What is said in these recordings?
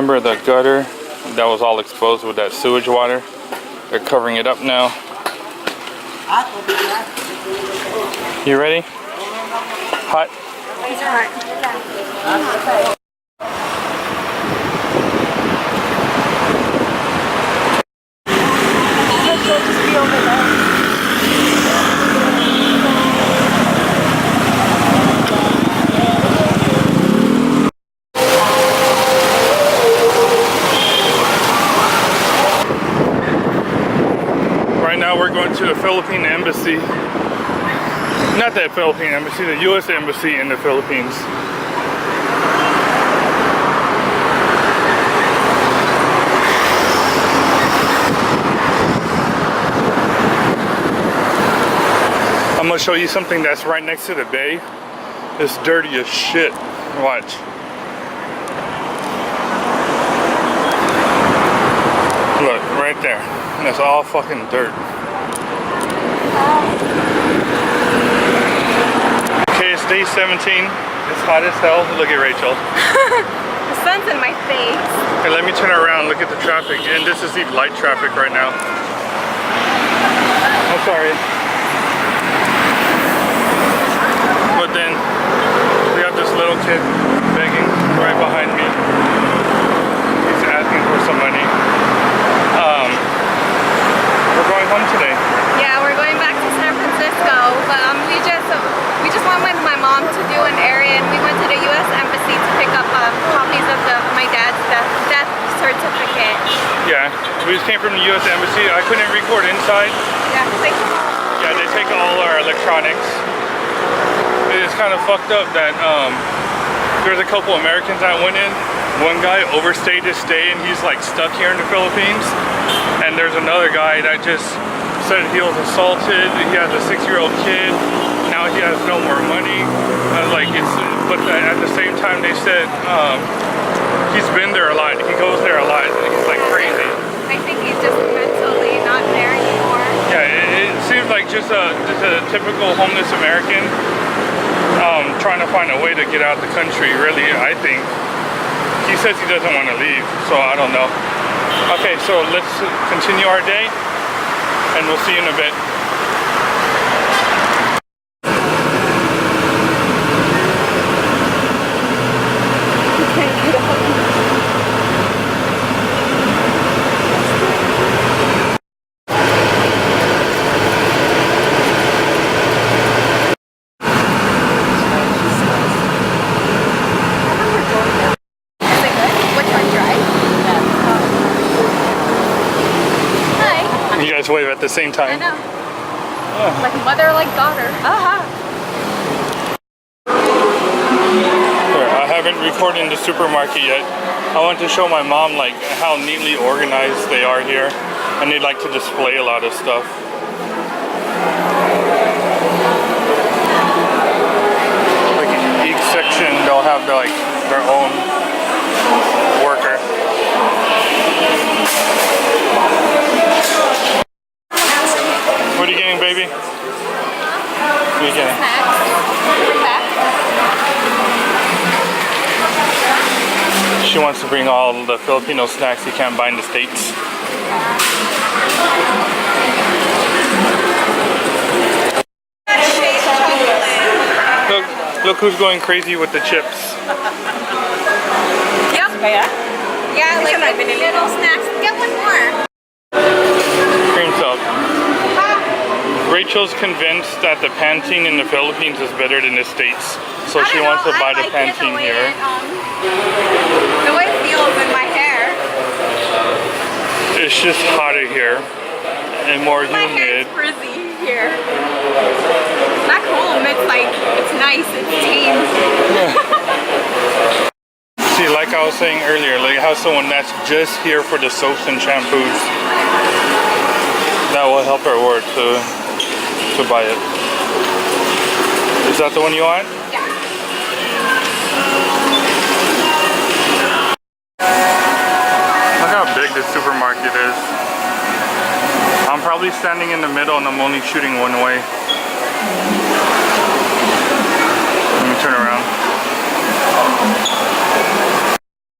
Remember the gutter that was all exposed with that sewage water? They're covering it up now. You ready? Hot? Right now we're going to the Philippine Embassy. Not the Philippine Embassy, the U.S. Embassy in the Philippines. I'm gonna show you something that's right next to the bay. It's dirty as shit. Watch. Look, right there. And it's all fucking dirt. Okay, it's day 17. It's hot as hell. Look at Rachel. The sun's in my face. Hey, let me turn around, look at the traffic. And this is the light traffic right now. I'm sorry. But then, we have this little kid begging right behind me. He's asking for some money. We're going home today. Yeah, we're going back to San Francisco, but we just went with my mom to do an errand. We went to the U.S. Embassy to pick up copies of my dad's death certificate. Yeah, we just came from the U.S. Embassy. I couldn't record inside. Yeah, they take all our electronics. It's kind of fucked up that there's a couple Americans that went in. One guy overstayed his stay and he's like stuck here in the Philippines. And there's another guy that just said he was assaulted. He has a 6-year-old kid. Now he has no more money. But at the same time they said he's been there a lot. He goes there a lot. He's like crazy. I think he's just mentally not there anymore. Yeah, it seems like just a typical homeless American trying to find a way to get out of the country. Really, I think. He says he doesn't want to leave, so I don't know. Okay, so let's continue our day, and we'll see you in a bit. Wave at the same time. I know. Like mother, like daughter. I haven't recorded in the supermarket yet. I want to show my mom like how neatly organized they are here, and they like to display a lot of stuff. Like each section, they'll have their own worker. What are you getting, baby? What are you getting? She wants to bring all the Filipino snacks you can't buy in the States. Look who's going crazy with the chips. Yep. Yeah, like little snacks. Get one more. Cream soap. Rachel's convinced that the Pantene in the Philippines is better than the States, so she wants to buy the Pantene here. The way it feels in my hair. It's just hotter here and more humid. My hair's frizzy here. Back home, it's nice, it's tame. See, like I was saying earlier, like how someone that's just here for the soaps and shampoos, that will help her work to buy it. Is that the one you want? Yeah. Look how big this supermarket is. I'm probably standing in the middle and I'm only shooting one way. Let me turn around.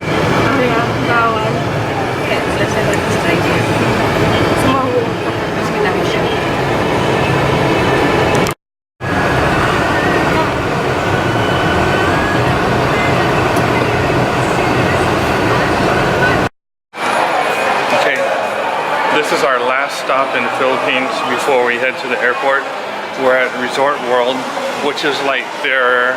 Oh yeah, We're at Resort World, which is like their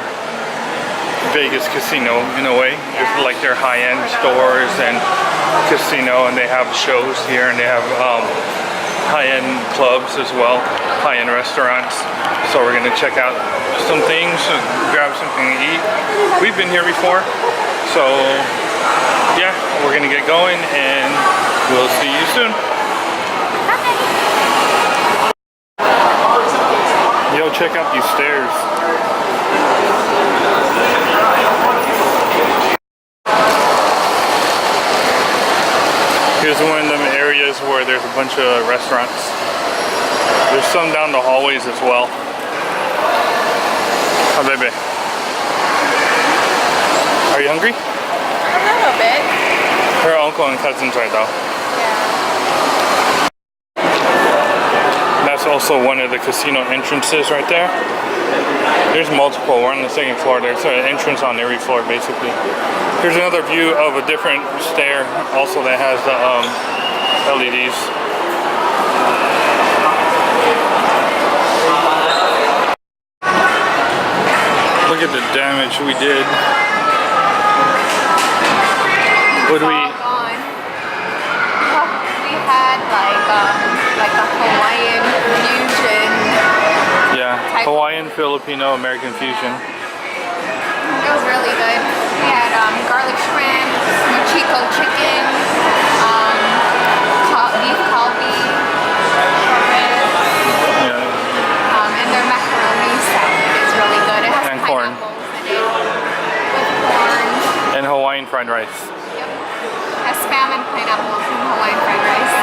Vegas casino in a way. It's like their high-end stores and casino, and they have shows here, and they have high-end clubs as well, high-end restaurants. So we're gonna check out some things, grab something to eat. We've been here before, so yeah, we're gonna get going, and we'll see you soon. Yo, check out these stairs. Here's one of them areas where there's a bunch of restaurants. There's some down the hallways as well. Oh, baby. Are you hungry? A little bit. Her uncle and cousins are though. Yeah. That's also one of the casino entrances right there. There's multiple. We're on the second floor. There's an entrance on every floor basically. Here's another view of a different stair also that has the LEDs. Look at the damage we did. What do we? We had like a Hawaiian fusion. Yeah, Hawaiian, Filipino, American fusion. It was really good. We had garlic shrimp, chico chicken, beef kalbi, and their macaroni salad is really good. It has And corn. pineapples in it, with corn. And Hawaiian fried rice. Yep. It has spam and pineapples and Hawaiian fried rice.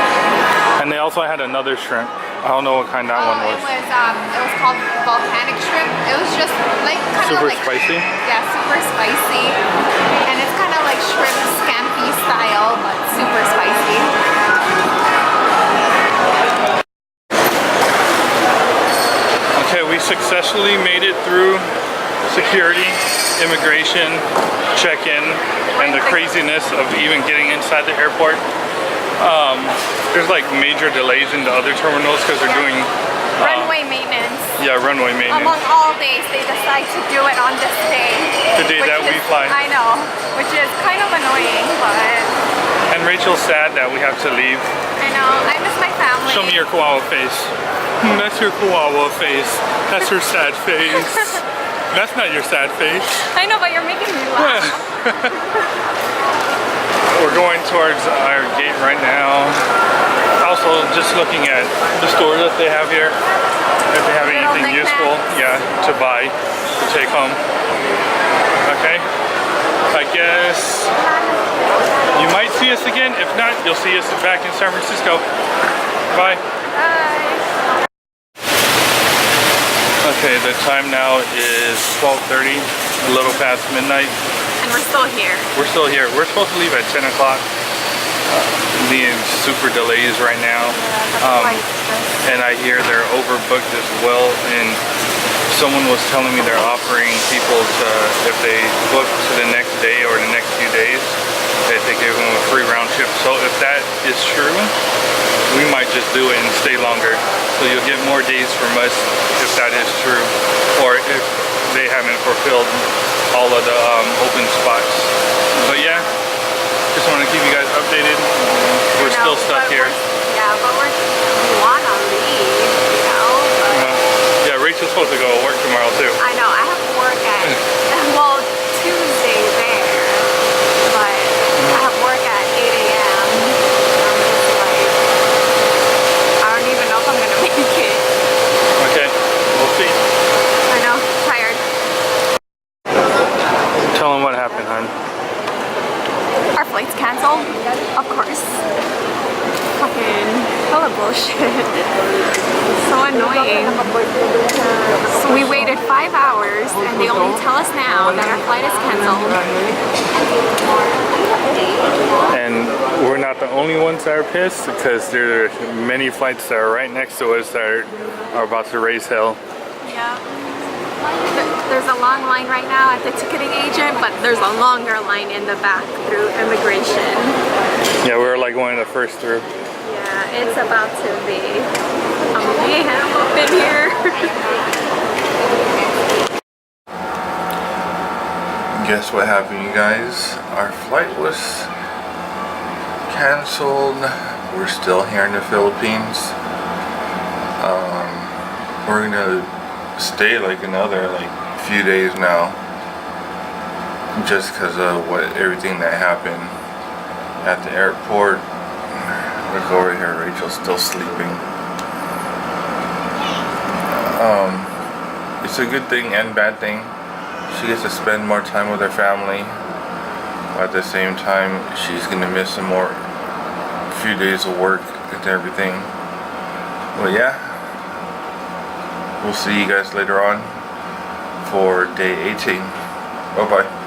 And they also had another shrimp. I don't know what kind that one was. It was called volcanic shrimp. It was just like kind of Super like spicy? Yeah, super spicy. And it's kind of like shrimp scampi style, but super spicy. Okay, we successfully made it through security, immigration, check-in, and the craziness of even getting inside the airport. There's like major delays in the other terminals because they're doing Runway maintenance. yeah, runway maintenance. Among all days, they decide to do it on this day. The day that we fly. I know, which is kind of annoying, but And Rachel's sad that we have to leave. I know, I miss my family. Show me your koala face. That's your koala face. That's her sad face. That's not your sad face. I know, but you're making me laugh. We're going towards our gate right now. Also, just looking at the stores that they have here. If they have anything useful, yeah, to buy, to take home. Okay. I guess you might see us again. If not, you'll see us back in San Francisco. Bye. Bye. Okay, the time now is 12:30, a little past midnight. And we're still here. We're still here. We're supposed to leave at 10 o'clock. Being super delays right now. And I hear they're overbooked as well. And someone was telling me they're offering people to, if they book to the next day or the next few days, that they give them a free round trip. So if that is true, we might just do it and stay longer. So you'll get more days from us if that is true. Or if they haven't fulfilled all of the open spots. But yeah, just want to keep you guys updated. We're still stuck here. Yeah, but we wanna leave, you know? Yeah, Rachel's supposed to go to work tomorrow too. I know, I have work at, well, Tuesday there, but I have work at 8 a.m. I don't even know if I'm gonna make it. Okay, we'll see. I know, tired. Tell them what happened, hon. Our flight's canceled, of course. Fucking hella bullshit. So annoying. So we waited 5 hours and they only tell us now that our flight is canceled. And we're not the only ones that are pissed because there are many flights that are right next to us that are about to raise hell. Yeah. There's a long line right now at the ticketing agent, but there's a longer line in the back through immigration. Yeah, we were like one of the first through. Yeah, it's about to be. mayhem up in here. Guess what happened, you guys? Our flight was canceled. We're still here in the Philippines. We're gonna stay like another few days now, just because of everything that happened at the airport. Look over here, Rachel's still sleeping. It's a good thing and bad thing. She gets to spend more time with her family, but at the same time she's gonna miss some more few days of work and everything. Well, yeah, we'll see you guys later on for day 18. Bye bye.